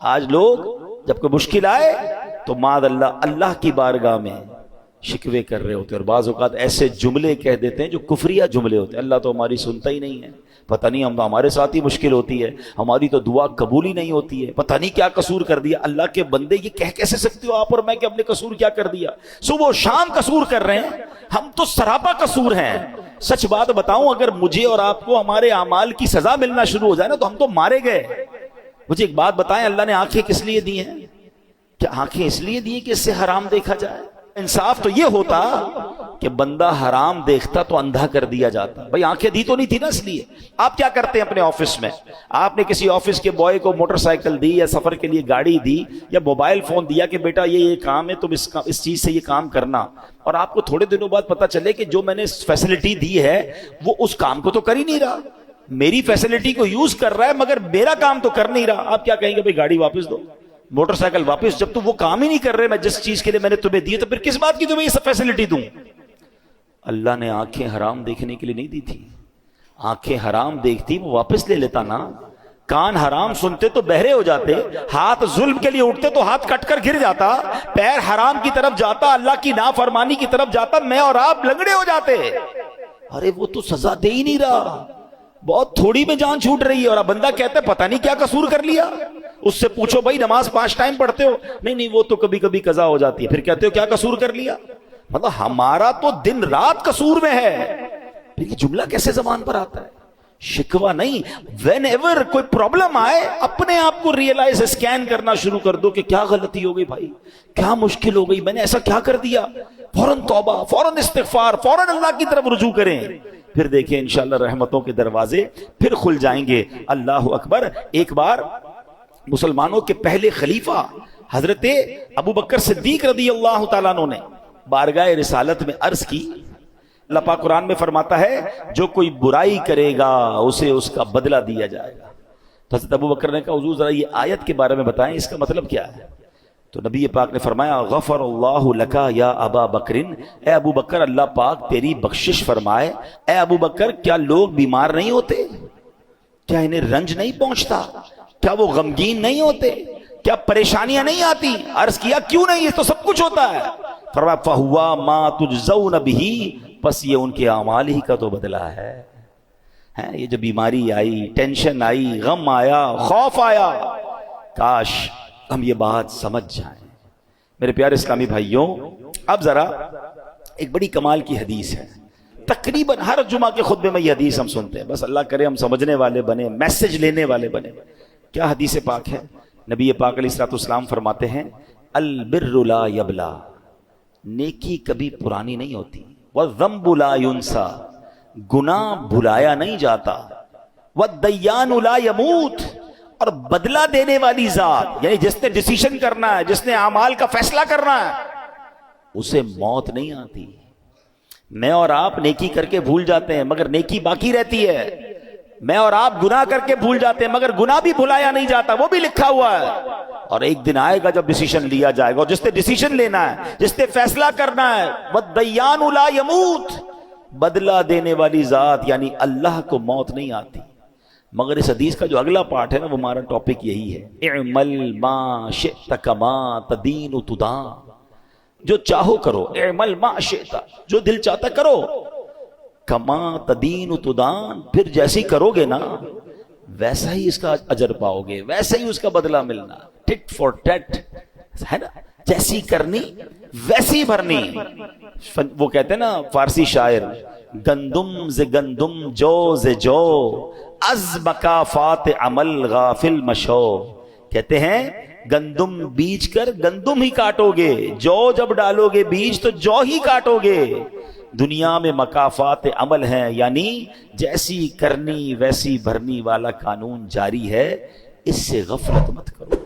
آج لوگ جب کوئی مشکل آئے تو معاذ اللہ اللہ کی بارگاہ میں شکوے کر رہے ہوتے ہیں، اور بعض اوقات ایسے جملے کہہ دیتے ہیں جو کفریہ جملے ہوتے ہیں، اللہ تو ہماری سنتا ہی نہیں ہے، پتہ نہیں ہمارے ساتھ ہی مشکل ہوتی ہے، ہماری تو دعا قبول ہی نہیں ہوتی ہے، پتہ نہیں کیا قصور کر دیا۔ اللہ کے بندے یہ کہہ کیسے سکتے ہو آپ اور میں کہ ہم نے قصور کیا کر دیا؟ صبح و شام قصور کر رہے ہیں، ہم تو سراپا قصور ہیں۔ سچ بات بتاؤں، اگر مجھے اور آپ کو ہمارے اعمال کی سزا ملنا شروع ہو جائے نا تو ہم تو مارے گئے۔ مجھے ایک بات بتائیں، اللہ نے آنکھیں کس لیے دی ہیں؟ کیا آنکھیں اس لیے دی کہ اس سے حرام دیکھا جائے؟ انصاف تو یہ ہوتا کہ بندہ حرام دیکھتا تو اندھا کر دیا جاتا۔ بھائی آنکھیں دی تو نہیں تھی نا اس لیے۔ آپ کیا کرتے ہیں اپنے آفس میں؟ آپ نے کسی آفس کے بوائے کو موٹر سائیکل دی یا سفر کے لیے گاڑی دی یا موبائل فون دیا کہ بیٹا یہ کام ہے، تم اس چیز سے یہ کام کرنا، اور آپ کو تھوڑے دنوں بعد پتا چلے کہ جو میں نے فیسلٹی دی ہے وہ اس کام کو تو کر ہی نہیں رہا، میری فیسلٹی کو یوز کر رہا ہے مگر میرا کام تو کر نہیں رہا۔ آپ کیا کہیں گے؟ بھائی گاڑی واپس دو، موٹر سائیکل واپس، جب تم وہ کام ہی نہیں کر رہے میں جس چیز کے لیے میں نے تمہیں دی تو پھر کس بات کی تمہیں یہ سب فیسلٹی دوں؟ اللہ نے آنکھیں حرام دیکھنے کے لیے نہیں دی تھی۔ آنکھیں حرام دیکھتی وہ واپس لے لیتا نا، کان حرام سنتے تو بہرے ہو جاتے، ہاتھ ظلم کے لیے اٹھتے تو ہاتھ کٹ کر گر جاتا، پیر حرام کی طرف جاتا، اللہ کی نافرمانی کی طرف جاتا، میں اور آپ لنگڑے ہو جاتے۔ ارے وہ تو سزا دے ہی نہیں رہا، بہت تھوڑی میں جان چھوٹ رہی ہے، اور اب بندہ کہتا ہے پتہ نہیں کیا قصور کر لیا۔ اس سے پوچھو بھائی نماز 5 ٹائم پڑھتے ہو؟ نہیں وہ تو کبھی کبھی قضا ہو جاتی ہے۔ پھر کہتے ہو کیا قصور کر لیا؟ مطلب ہمارا تو دن رات قصور میں ہے۔ پھر یہ جملہ کیسے زبان پر آتا ہے؟ شکوہ نہیں، وین ایور کوئی پرابلم آئے اپنے آپ کو ریئلائز اسکین کرنا شروع کر دو کہ کیا غلطی ہو گئی بھائی، کیا مشکل ہو گئی، میں نے ایسا کیا کر دیا، فوراً توبہ، فوراً استغفار، فوراً اللہ کی طرف رجوع کریں۔ پھر دیکھیں انشاءاللہ رحمتوں کے دروازے پھر کھل جائیں گے۔ اللہ اکبر۔ ایک بار مسلمانوں کے پہلے خلیفہ حضرت ابو بکر صدیق رضی اللہ تعالیٰ عنہ نے بارگاہ رسالت میں عرض کی، اللہ پاک قرآن میں فرماتا ہے جو کوئی برائی کرے گا اسے اس کا بدلہ دیا جائے گا۔ تو حضرت ابو بکر نے کہا حضور ذرا یہ آیت کے بارے میں بتائیں، اس کا مطلب کیا ہے؟ تو نبی پاک نے فرمایا غفر اللہ لکا یا ابا بکرن، اے ابو بکر اللہ پاک تیری بخشش فرمائے۔ اے ابو بکر کیا لوگ بیمار نہیں ہوتے؟ کیا انہیں رنج نہیں پہنچتا؟ کیا وہ غمگین نہیں ہوتے؟ کیا پریشانیاں نہیں آتی؟ عرض کیا کیوں نہیں، یہ تو سب کچھ ہوتا ہے۔ فرمایا فہوا ما تجزون بہ، پس یہ ان کے اعمال ہی کا تو بدلہ ہے۔ یہ جو بیماری آئی، ٹینشن آئی، غم آیا، خوف آیا، کاش ہم یہ بات سمجھ جائیں۔ میرے پیارے اسلامی بھائیوں، اب ذرا ایک بڑی کمال کی حدیث ہے، تقریباً ہر جمعہ کے خطبے میں یہ حدیث ہم سنتے ہیں، بس اللہ کرے ہم سمجھنے والے بنے، میسج لینے والے بنے۔ کیا حدیث پاک ہے؟ نبی پاک علیہ الصلوۃ والسلام فرماتے ہیں البر لا یبلا، نیکی کبھی پرانی نہیں ہوتی، والذنب لا ینسا، گناہ بھلایا نہیں جاتا، والدیان لا یموت، اور بدلہ دینے والی ذات یعنی جس نے ڈیسیشن کرنا ہے، جس نے اعمال کا فیصلہ کرنا ہے، اسے موت نہیں آتی۔ میں اور آپ نیکی کر کے بھول جاتے ہیں مگر نیکی باقی رہتی ہے، میں اور آپ گناہ کر کے بھول جاتے ہیں مگر گناہ بھی بھلایا نہیں جاتا، وہ بھی لکھا ہوا ہے، اور ایک دن آئے گا جب ڈیسیشن لیا جائے گا، اور جس نے ڈیسیشن لینا ہے، جس نے فیصلہ کرنا ہے، والدیان لا یموت، بدلہ دینے والی ذات یعنی اللہ کو موت نہیں آتی۔ مگر اس حدیث کا جو اگلا پارٹ ہے نا، وہ ہمارا ٹاپک یہی ہے، اعمل ما شئت کما تدین تدان، جو چاہو کرو، اعمل ما شئت، جو دل چاہتا کرو، کما تدین تدان، پھر جیسی کرو گے نا ویسا ہی اس کا اجر پاؤ گے، ویسا ہی اس کا بدلہ ملنا، ٹٹ فور ٹٹ ہے نا، جیسی کرنی ویسی بھرنی۔ وہ کہتے ہیں نا فارسی شاعر، گندم ز گندم جو ز جو، از مکافات عمل غافل مشو، کہتے ہیں گندم بیج کر گندم ہی کاٹو گے، جو جب ڈالو گے بیج تو جو ہی کاٹو گے۔ دنیا میں مکافات عمل ہیں، یعنی جیسی کرنی ویسی بھرنی والا قانون جاری ہے، اس سے غفلت مت کرو۔